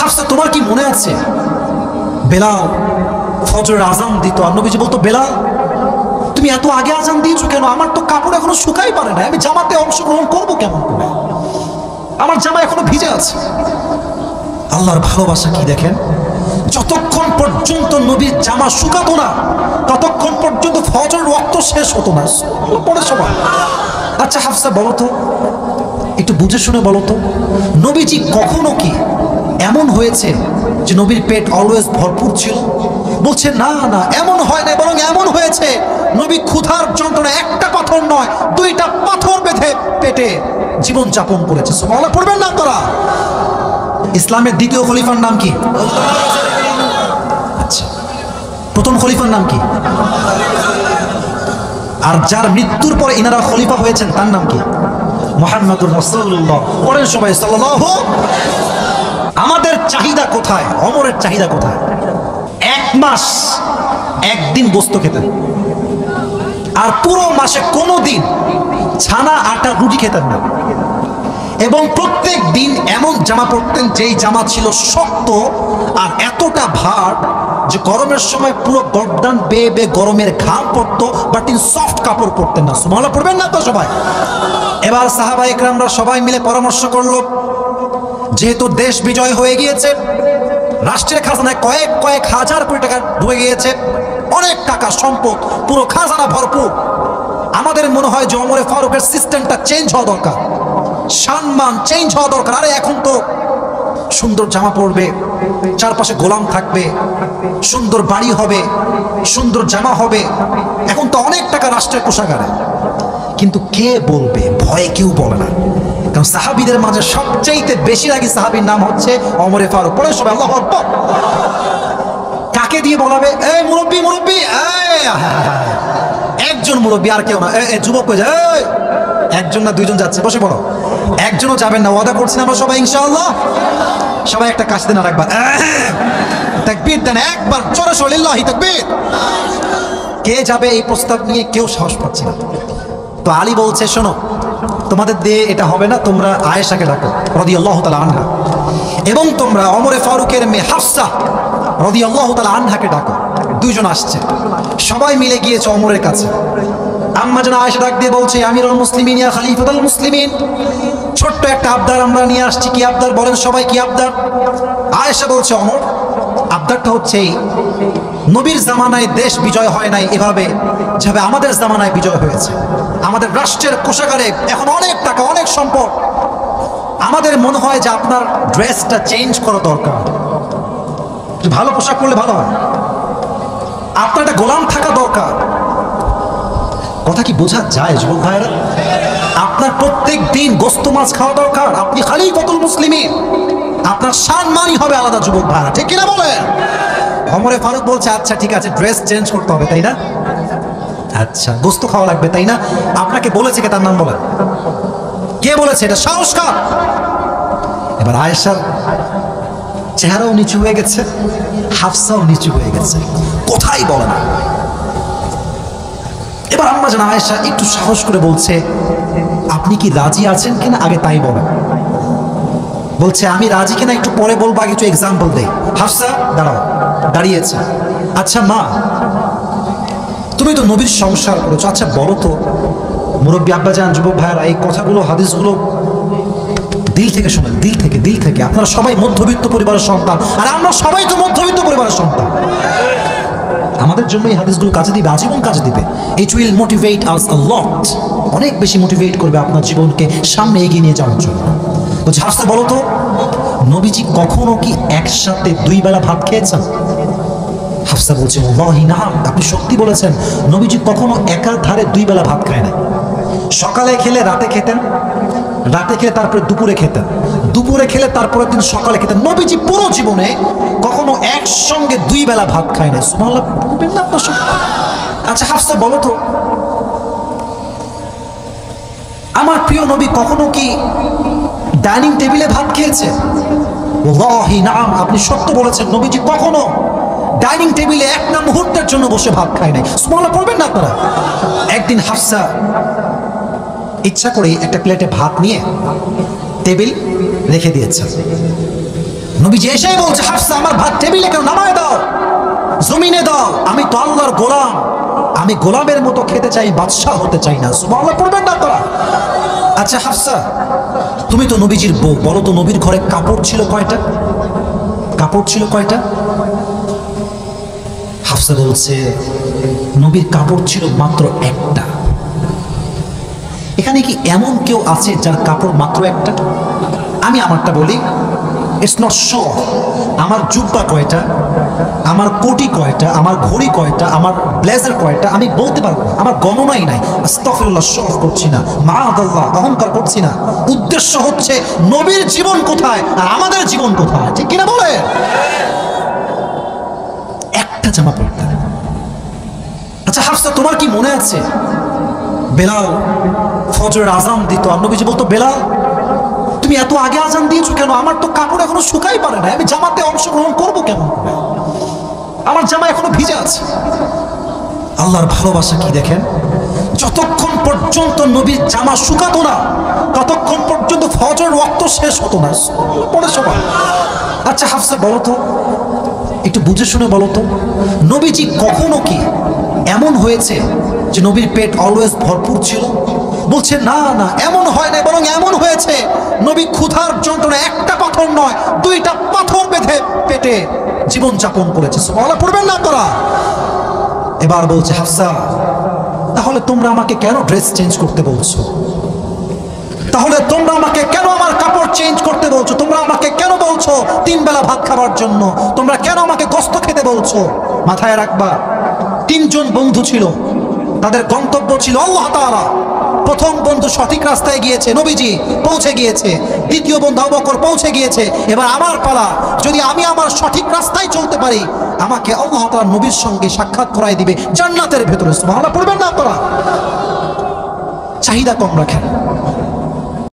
হাফসা তোমার কি মনে আছে বেলাল ফজরের আজান দিত আর নবীজি বলতো বেলাল তুমি এত আগে আজান দিয়েছো কেন? আমার তো কাপড় এখনো শুকাই পারে না, আমি জামাতে অংশগ্রহণ করবো কেমন করে? আমার জামা এখনো ভিজে আছে। আল্লাহর ভালোবাসা কি দেখেন, যতক্ষণ পর্যন্ত নবীর জামা শুকাতো না ততক্ষণ পর্যন্ত ফজর ওয়াক্ত শেষ হতো না পরে সবাই। আচ্ছা হাফসা বলো তো, একটু বুঝে শুনে বলো তো, নবীজি কখনো কি এমন হয়েছে যে নবীর পেট অলওয়েজ ভরপুর ছিল? বলছে না না, এমন হয় না, বরং এমন হয়েছে নবী ক্ষুধার যন্ত্রণা একটা পাথর নয় 2টা পাথর বেঁধে পেটে জীবন যাপন করেছে। সুবহানাল্লাহ পড়বেন না আপনারা? ইসলামের দ্বিতীয় খলিফার নাম কি? আচ্ছা, প্রথম খলিফার নাম কি? আর যার মৃত্যুর পরে ইনারা খলিফা হয়েছেন তার নাম কি? মুহাম্মদুর রাসূলুল্লাহ। পড়েন সবাই সাল্লাল্লাহু। আমাদের চাহিদা কোথায়? ওমরের চাহিদা কোথায়? 1 মাস 1 দিন গোস্ত খেতেন, আর পুরো মাসে কোনো দিন ছানা আটা রুটি খেতেন না, এবং প্রত্যেক দিন এমন জামা পরতেন যেই জামা ছিল শক্ত আর এতটা ভার যে গরমের সময় পুরো গর্দান বেয়ে বেয়ে গরমের ঘাম পড়তো, বাট তিনি সফট কাপড় পরতেন না। সুবহানাল্লাহ পড়বেন না তো সবাই? এবার সাহাবা ইকরামরা সবাই মিলে পরামর্শ করলো, যেহেতু দেশ বিজয় হয়ে গিয়েছে, রাষ্ট্রের খাজানায় কয়েক হাজার কোটি টাকা ঢুকে গিয়েছে, অনেক টাকা সম্পদ, পুরো খাজানা ভরপুর, আমাদের মনে হয় যে ওমরে ফারুকের সিস্টেমটা চেঞ্জ হওয়া দরকার, সম্মান চেঞ্জ হওয়া দরকার। আরে এখন তো সুন্দর জামা পরবে, চারপাশে গোলাম থাকবে, সুন্দর বাড়ি হবে, সুন্দর জামা হবে, এখন তো অনেক টাকা রাষ্ট্রের কোষাগারে। কিন্তু কে বলবে? ভয়ে কেউ বলে না, কারণ সাহাবীদের মাঝে সবচাইতে বেশি রাগী সাহাবীর নাম হচ্ছে ওমরে ফারুক। পড়ে সবাই আল্লাহু আকবার। কাকে দিয়ে বলাবে? এই মুরব্বি মুরব্বি, একজন মুরব্বি আর কেউ না। যুবক কই যায়? একজন না 2জন যাচ্ছে, বসে পড়ো। একজনও যাবেন না, ওয়াদা করছি আমরা সবাই ইনশাআল্লাহ। সবাই একটা কাশি দেন আর একবার তাকবীর দেন, একবার জোরে সরে লিল্লাহি তাকবীর। কে যাবে এই প্রস্তাব নিয়ে? কেউ সাহস পাচ্ছে না। তো আলী বলছে, শোনো, তোমাদের দিয়ে এটা হবে না, তোমরা আয়েশাকে ডাকো রাদিয়াল্লাহু তাআলা আনহা, এবং তোমরা ওমরে ফারুকের মেয়ে হাফসা রাদিয়াল্লাহু তাআলা আনহাকে ডাকো। 2জন আসছে, সবাই মিলে গিয়েছে ওমরের কাছে। আম্মা জান আয়েশা ডাক দিয়ে বলছে, আমিরুল মুসলিমিন ইয়া খলিফাতুল মুসলিমিন, ছোট্ট একটা আবদার আমরা নিয়ে আসছি। কি আবদার বলেন সবাই, কি আবদার? আয়েশা বলছে, ওমর, আবদারটা হচ্ছে এই, নবীর জামানায় দেশ বিজয় হয় নাই এভাবে যেভাবে আমাদের জামানায় বিজয় হয়েছে। আমাদের রাষ্ট্রের কোষাগারে এখন অনেক টাকা, অনেক সম্পদ। আমাদের মনে হয় যে আপনার ড্রেসটা চেঞ্জ করা দরকার, ভালো পোশাক পরলে ভালো হয়, আপনার একটা গোলাম থাকা দরকার। কথা কি বোঝা যায় যুবক ভাইরা? আপনার প্রত্যেক দিন গোস্ত মাছ খাওয়া দরকার, আপনি খলিফাতুল মুসলিমিন, আপনার সম্মানই হবে আলাদা যুবক ভাইরা, ঠিক কিনা বলেন? ওমরে ফারুক বলছে, আচ্ছা ঠিক আছে, ড্রেস চেঞ্জ করতে হবে তাই না? আচ্ছা, গোস্ত খাওয়া লাগবে তাই না? আপনাকে বলেছে কে? তার নাম বলেন। কে বলেছে? এটা সংস্কার। এবার আয়েশার চেহারাও নিচু হয়ে গেছে, হাফসাও নিচু হয়ে গেছে, কোথায় বলে না। এবার আম্মা জান আয়েশা একটু সাহস করে বলছে, আপনি কি রাজি আছেন কিনা আগে তাই বলেন। বলছে, আমি রাজি কিনা একটু পরে বলবো, আগে একটু এক্সাম্পল দেই। হাফসা দাঁড়াও, দাঁড়িয়েছে। আচ্ছা মা, তুমি তো নবীর সংসার করেছো, আচ্ছা বলো তো, মুরব্বী আব্বাজান, যুবক ভাইয়ারা, এই কথাগুলো হাদিসগুলো দিল থেকে শোনেন, দিল থেকে। আপনারা সবাই মধ্যবিত্ত পরিবারের সন্তান, আর আমরা সবাই তো মধ্যবিত্ত পরিবারের সন্তান। আমাদের জন্য এই হাদিসগুলো কাজে দিবে, আজীবন কাজে দিবে। ইট উইল মোটিভেট আস আ লট, অনেক বেশি মোটিভেট করবে আপনার জীবনকে সামনে এগিয়ে নিয়ে যাওয়ার জন্য। বলছে, হাফসা বলো তো, নবীজি কখনো কি একসাথে 2 বেলা ভাত খেয়েছেন? হাফসা বলছে, ওয়াল্লাহি না, আপনি সত্যি বলেছেন, নবীজি কখনো একাধারে 2 বেলা ভাত খায় না। সকালে খেলে রাতে খেতেন, রাতে খেলে তারপরে দুপুরে খেতেন, দুপুরে খেলে তারপরে দিন সকালে খেতেন। নবীজি পুরো জীবনে কখনো একসঙ্গে 2 বেলা ভাত খায় না। সুবহানাল্লাহ বলবেন না আপনার সঙ্গে? আচ্ছা হাফসা বলো তো, আমার প্রিয় নবী কখনো কি ডাইনিং টেবিলে ভাত খেয়েছে? ওয়াল্লাহি নাম, আপনি সত্য বলেছেন, নবীজি কখনো ডাইনিং টেবিলে একটা মুহূর্তের জন্য বসে ভাত খায় নাই। সুবহানাল্লাহ পড়বেন না আপনারা? একদিন হাফসা ইচ্ছা করে একটা প্লেটে ভাত নিয়ে টেবিল রেখে দিয়েছে। নবীজি এসেই বলছে, হাফসা আমার ভাত টেবিলে কেন নামায় দাও, জমিনে দাও, আমি তো আল্লাহর গোলাম, আমি গোলামের মতো খেতে চাই, বাদশাহ হতে চাই না। সুবহানাল্লাহ পড়বেন না আপনারা? আচ্ছা হাফসা, তুমি তো নবীজির বউ, বলো তো নবীর ঘরে কাপড় ছিল কয়টা? কাপড় ছিল কয়টা? হাফসা বলছে নবীর কাপড় ছিল মাত্র একটা। এখানে কি এমন কেউ আছে যার কাপড় মাত্র একটা? আমি আমারটা বলি, ইটস নট শো। আমার জুব্বা কয়টা, আমার কোটি কয়টা, আমার ঘড়ি কয়টা, আমার ব্লেজার কয়টা আমি বলতে পারবো না, আমার গণনাই নাই। আস্তাগফিরুল্লাহ, শো করছি না, মাআদাল্লাহ, অহংকার করছি না। উদ্দেশ্য হচ্ছে নবীর জীবন কোথায় আর আমাদের জীবন কোথায়, ঠিক কিনা বলে? একটা জামা পড়তেন। আচ্ছা হাফসা, তোমার কি মনে আছে বেলাল ফজরের আজান দিত আর নবীজি বলতো, বেলাল তুমি এত আগে আজান দিয়েছো কেন? আমার তো কাপড় এখনো শুকাই পারে না, আমি জামাতে অংশগ্রহণ করবো কেমন? আমার জামা এখনো ভিজে আছে। আল্লাহর ভালোবাসা কি দেখেন, যতক্ষণ পর্যন্ত নবীর জামা শুকাতো না ততক্ষণ পর্যন্ত ফজর ওয়াক্ত শেষ হতো না। পরে সবাই, আচ্ছা হাফসা বলো তো, একটু বুঝে শুনে বলো তো, নবীজি কখনো কি এমন হয়েছে যে নবীর পেট অলওয়েজ ভরপুর ছিল? বলছে না না, এমন হয় না, বরং এমন হয়েছে নবী ক্ষুধার যন্ত্রণা একটা পাথর নয়, দুইটা পাথর বেঁধে পেটে জীবন যাপন করেছে। সুবহানাল্লাহ পড়বেন না আপনারা? এবার বলছে হাফসা, তাহলে তোমরা আমাকে কেন ড্রেস চেঞ্জ করতে বলছো? তাহলে তোমরা আমাকে কেন আমার কাপড় চেঞ্জ করতে বলছো? তোমরা আমাকে কেন বলছো 3 বেলা ভাত খাবার জন্য? তোমরা কেন আমাকে গোশত খেতে বলছো? মাথায় রাখবা, 3 জন বন্ধু ছিল, তাদের গন্তব্য ছিল আল্লাহ তাআলা। প্রথম বন্ধু সঠিক রাস্তায় গিয়েছে, নবীজি পৌঁছে গিয়েছে। দ্বিতীয় বন্ধু আবু বকর পৌঁছে গিয়েছে। এবার আমার পালা, যদি আমি আমার সঠিক রাস্তায় চলতে পারি আমাকে আল্লাহ তাআলা নবীর সঙ্গে সাক্ষাৎ করায় দিবে জান্নাতের ভেতরে। সুবহানাল্লাহ পড়বেন না আপনারা? চাহিদা কম রাখেন,